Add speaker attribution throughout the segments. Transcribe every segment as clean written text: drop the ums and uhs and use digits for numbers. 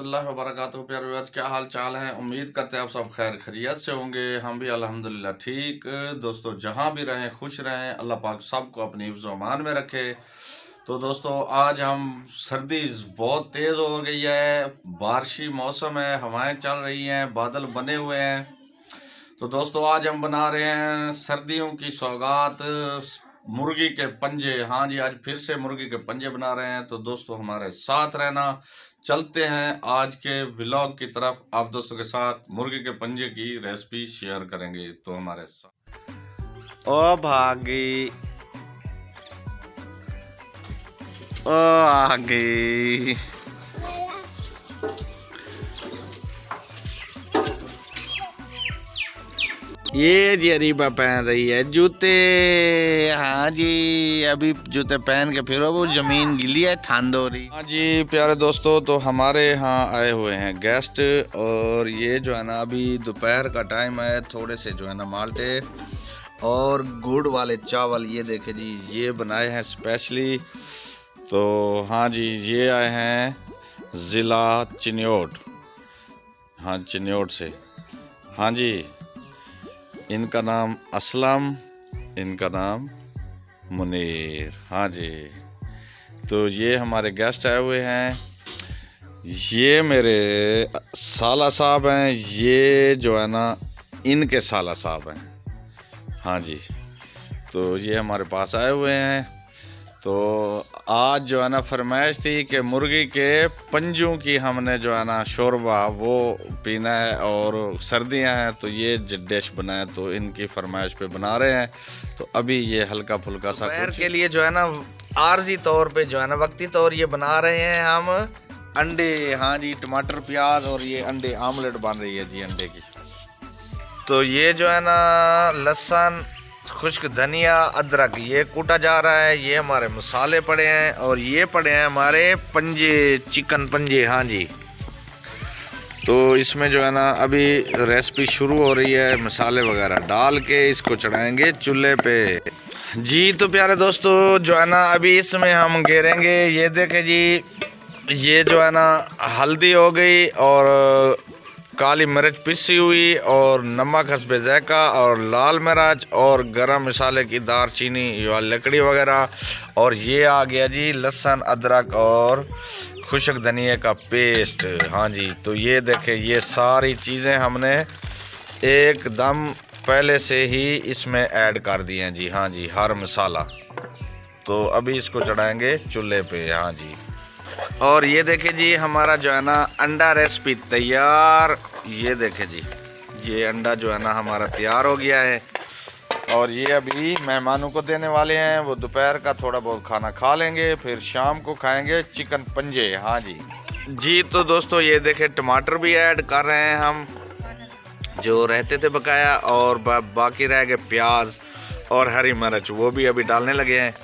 Speaker 1: रहमतुल्लाहि व बरकातहू। प्यारे व्यूअर्स, क्या हाल चाल है? उम्मीद करते हैं आप सब खैर खैरियत से होंगे। हम भी अल्हम्दुलिल्लाह ठीक। दोस्तों, जहां भी रहें खुश रहें, अल्लाह पाक सबको अपनी हिफ्ज़ व अमान में रखे। तो दोस्तों, आज हम सर्दी बहुत तेज़ हो गई है, बारिशी मौसम है, हवाएं चल रही हैं, बादल बने हुए हैं। तो दोस्तों, आज हम बना रहे हैं सर्दियों की सौगात, मुर्गी के पंजे। हाँ जी, आज फिर से मुर्गी के पंजे बना रहे हैं। तो दोस्तों, हमारे साथ रहना। चलते हैं आज के व्लॉग की तरफ। आप दोस्तों के साथ मुर्गी के पंजे की रेसिपी शेयर करेंगे। तो हमारे साथ ओ भागी, ओ आगे। ये जी अरीबा पहन रही है जूते। हाँ जी, अभी जूते पहन के फिर वो जमीन गिली है, ठंड हो रही। हाँ जी प्यारे दोस्तों, तो हमारे यहाँ आए हुए हैं गेस्ट। और ये जो है ना, अभी दोपहर का टाइम है। थोड़े से जो है ना माल्टे और गुड़ वाले चावल, ये देखे जी, ये बनाए हैं स्पेशली। तो हाँ जी, ये आए हैं ज़िला चिन्योट। हाँ, चिन्योट से। हाँ जी, इनका नाम असलम, इनका नाम मुनीर। हाँ जी, तो ये हमारे गेस्ट आए हुए हैं। ये मेरे साला साहब हैं, ये जो है ना इनके साला साहब हैं। हाँ जी, तो ये हमारे पास आए हुए हैं। तो आज जो है ना फरमाइश थी कि मुर्गी के पंजों की हमने जो है ना शोरबा वो पीना है, और सर्दियां हैं तो ये डिश बनाए। तो इनकी फरमाइश पे बना रहे हैं। तो अभी ये हल्का फुल्का सा पैर के लिए जो है ना आर्जी तौर पे जो है ना वक्ती तौर ये बना रहे हैं हम अंडे। हाँ जी, टमाटर प्याज और ये अंडे आमलेट बन रही है जी अंडे की। तो ये जो है ना लहसुन, खुश्क धनिया, अदरक ये कूटा जा रहा है। ये हमारे मसाले पड़े हैं और ये पड़े हैं हमारे पंजे, चिकन पंजे। हाँ जी, तो इसमें जो है ना अभी रेसिपी शुरू हो रही है। मसाले वगैरह डाल के इसको चढ़ाएंगे चूल्हे पे जी। तो प्यारे दोस्तों, जो है ना अभी इसमें हम घेरेंगे, ये देखें जी, ये जो है ना हल्दी हो गई और काली मिर्च पिसी हुई और नमक हस्बे ज़ायका और लाल मिर्च और गरम मसाले की दारचीनी या लकड़ी वगैरह। और ये आ गया जी लहसुन, अदरक और खुश्क धनिया का पेस्ट। हाँ जी, तो ये देखें, ये सारी चीज़ें हमने एकदम पहले से ही इसमें ऐड कर दी हैं जी। हाँ जी, हर मसाला। तो अभी इसको चढ़ाएंगे चूल्हे पे। हाँ जी, और ये देखें जी, हमारा जो है ना अंडा रेसिपी तैयार। ये देखें जी, ये अंडा जो है ना हमारा तैयार हो गया है। और ये अभी मेहमानों को देने वाले हैं। वो दोपहर का थोड़ा बहुत खाना खा लेंगे, फिर शाम को खाएंगे चिकन पंजे। हाँ जी जी। तो दोस्तों, ये देखें, टमाटर भी ऐड कर रहे हैं हम, जो रहते थे बकाया, और बाकी रह गए प्याज और हरी मिर्च, वो भी अभी डालने लगे हैं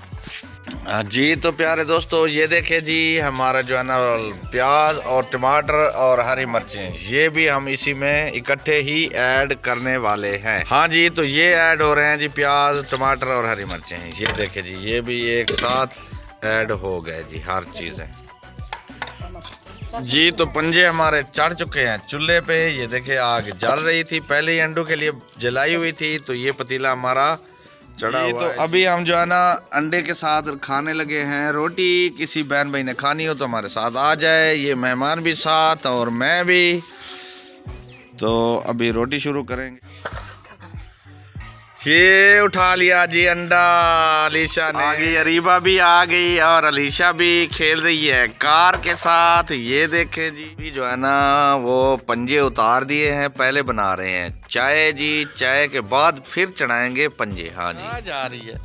Speaker 1: जी। तो प्यारे दोस्तों, ये देखें जी, हमारा जो है ना प्याज और टमाटर और हरी मिर्चें, ये भी हम इसी में इकट्ठे ही ऐड करने वाले हैं। हाँ जी, तो ये ऐड हो रहे हैं जी, प्याज, टमाटर और हरी मिर्चें। ये देखें जी, ये भी एक साथ ऐड हो गए जी हर चीज़ें जी। तो पंजे हमारे चढ़ चुके हैं चूल्हे पे। ये देखें, आग जल रही थी, पहले ही अंडों के लिए जलाई हुई थी। तो ये पतीला हमारा चढ़ा हुआ है। तो अभी हम जो है ना अंडे के साथ खाने लगे हैं रोटी। किसी बहन भाई ने खानी हो तो हमारे साथ आ जाए। ये मेहमान भी साथ और मैं भी। तो अभी रोटी शुरू करेंगे। ये उठा लिया जी अंडा अलीशा ने। आ गई, अरीबा भी आ गई और अलीशा भी खेल रही है कार के साथ। ये देखें जी, जो है ना वो पंजे उतार दिए हैं, पहले बना रहे हैं चाय जी। चाय के बाद फिर चढ़ाएंगे पंजे। हाँ जी, जा रही है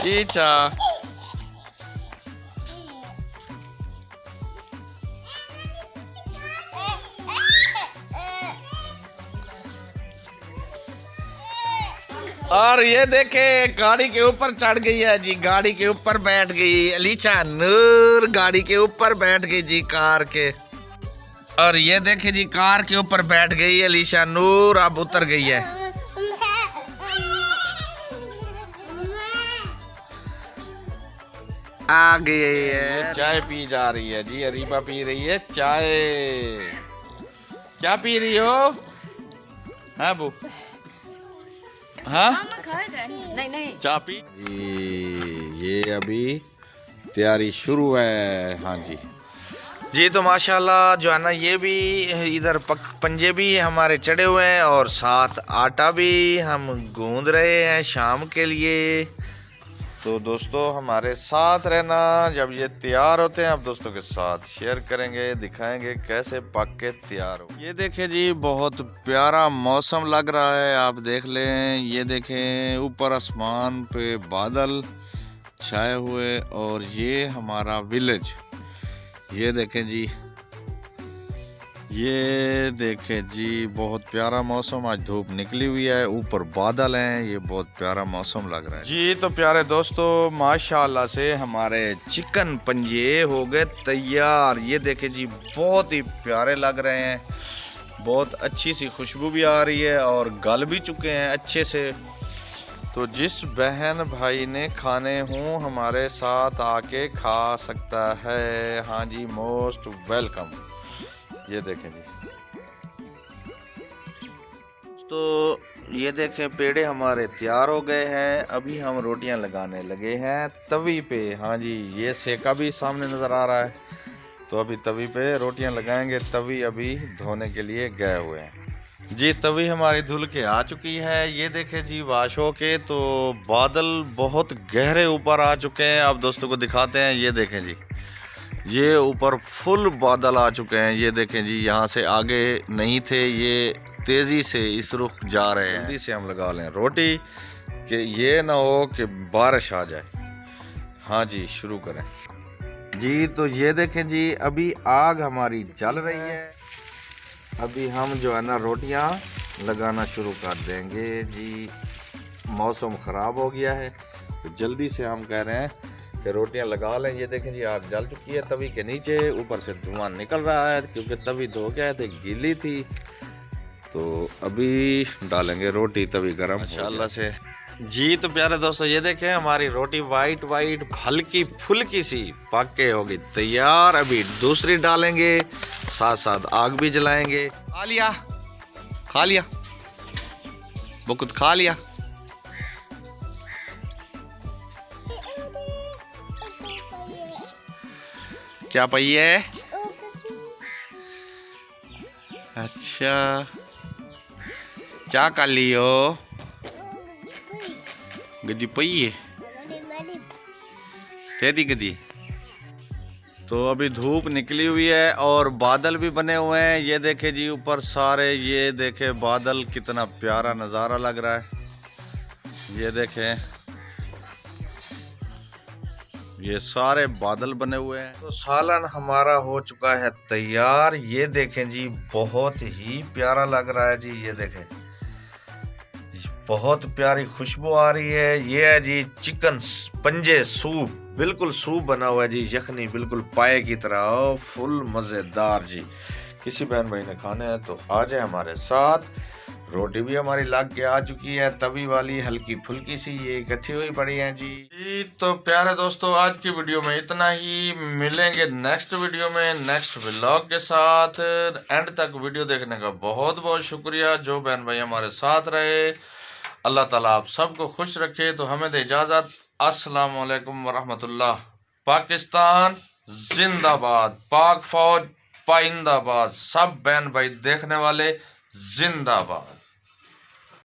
Speaker 1: जी चाय। और ये देखे, गाड़ी के ऊपर चढ़ गई है जी, गाड़ी के ऊपर बैठ गई अलीशा नूर, गाड़ी के ऊपर बैठ गई जी कार के। और ये देखे जी, कार के ऊपर बैठ गई अलीशा नूर, अब उतर गई है। आ गई है, चाय पी जा रही है जी। अरीबा पी रही है चाय। क्या पी रही हो? हाँ बू, हाँ
Speaker 2: नहीं नहीं
Speaker 1: चाय पी जी। ये अभी तैयारी शुरू है। हाँ जी जी। तो माशाल्लाह जो है ना, ये भी इधर पंजे भी हमारे चढ़े हुए हैं और साथ आटा भी हम गूंद रहे हैं शाम के लिए। तो दोस्तों हमारे साथ रहना, जब ये तैयार होते हैं आप दोस्तों के साथ शेयर करेंगे, दिखाएंगे कैसे पक के तैयार हो। ये देखें जी, बहुत प्यारा मौसम लग रहा है, आप देख लें। ये देखें ऊपर आसमान पे बादल छाए हुए और ये हमारा विलेज। ये देखें जी, ये देखें जी, बहुत प्यारा मौसम। आज धूप निकली हुई है, ऊपर बादल हैं, ये बहुत प्यारा मौसम लग रहा है जी। तो प्यारे दोस्तों माशाल्लाह से हमारे चिकन पंजे हो गए तैयार। ये देखें जी, बहुत ही प्यारे लग रहे हैं, बहुत अच्छी सी खुशबू भी आ रही है और गल भी चुके हैं अच्छे से। तो जिस बहन भाई ने खाने हों हमारे साथ आके खा सकता है। हाँ जी, मोस्ट वेलकम। ये देखें जी, तो ये देखें पेड़े हमारे तैयार हो गए हैं। अभी हम रोटियां लगाने लगे हैं तवी पे। हाँ जी, ये सेका भी सामने नज़र आ रहा है। तो अभी तवी पे रोटियां लगाएंगे। तवी अभी धोने के लिए गए हुए हैं जी। तवी हमारी धुल के आ चुकी है। ये देखें जी, वाश हो के तो बादल बहुत गहरे ऊपर आ चुके हैं। आप दोस्तों को दिखाते हैं। ये देखें जी, ये ऊपर फुल बादल आ चुके हैं। ये देखें जी, यहाँ से आगे नहीं थे, ये तेज़ी से इस रुख जा रहे हैं। जल्दी से हम लगा लें रोटी कि ये ना हो कि बारिश आ जाए। हाँ जी, शुरू करें जी। तो ये देखें जी, अभी आग हमारी जल रही है। अभी हम जो है ना रोटियां लगाना शुरू कर देंगे जी। मौसम ख़राब हो गया है तो जल्दी से हम कह रहे हैं कि रोटियां लगा लें। ये देखें जी, आग जल चुकी है तवी के नीचे, ऊपर से धुआं निकल रहा है क्योंकि तवी धो के आए थे, गीली थी। तो अभी डालेंगे रोटी, तवी गर्म माशाल्लाह से जी। तो प्यारे दोस्तों ये देखें, हमारी रोटी वाइट वाइट हल्की फुल्की सी पक के होगी तैयार। अभी दूसरी डालेंगे, साथ साथ आग भी जलाएंगे। खा लिया, खा लिया, बहुत खा लिया। क्या पई है? अच्छा, क्या कर लियो? गद्दी पई है तेरी गद्दी। तो अभी धूप निकली हुई है और बादल भी बने हुए हैं। ये देखे जी, ऊपर सारे ये देखे बादल, कितना प्यारा नज़ारा लग रहा है। ये देखे, ये सारे बादल बने हुए हैं। तो सालन हमारा हो चुका है तैयार। ये देखें जी, बहुत ही प्यारा लग रहा है जी। ये देखें, बहुत प्यारी खुशबू आ रही है। ये है जी चिकन पंजे सूप, बिल्कुल सूप बना हुआ है जी, यखनी बिल्कुल पाए की तरह, फुल मज़ेदार जी। किसी बहन भाई ने खाने हैं तो आ जाए हमारे साथ। रोटी भी हमारी लग के आ चुकी है, तवी वाली हल्की फुल्की सी, ये इकट्ठी हुई पड़ी है जी। तो प्यारे दोस्तों, आज की वीडियो में इतना ही। मिलेंगे नेक्स्ट वीडियो में नेक्स्ट व्लॉग के साथ। एंड तक वीडियो देखने का बहुत बहुत शुक्रिया। जो बहन भाई हमारे साथ रहे, अल्लाह ताला आप सबको खुश रखे। तो हमें दे इजाज़त। अस्सलाम वालेकुम वरहमतुल्लाह। पाकिस्तान जिंदाबाद, पाक फौज पाइंदाबाद। सब बहन भाई देखने वाले जिंदाबाद।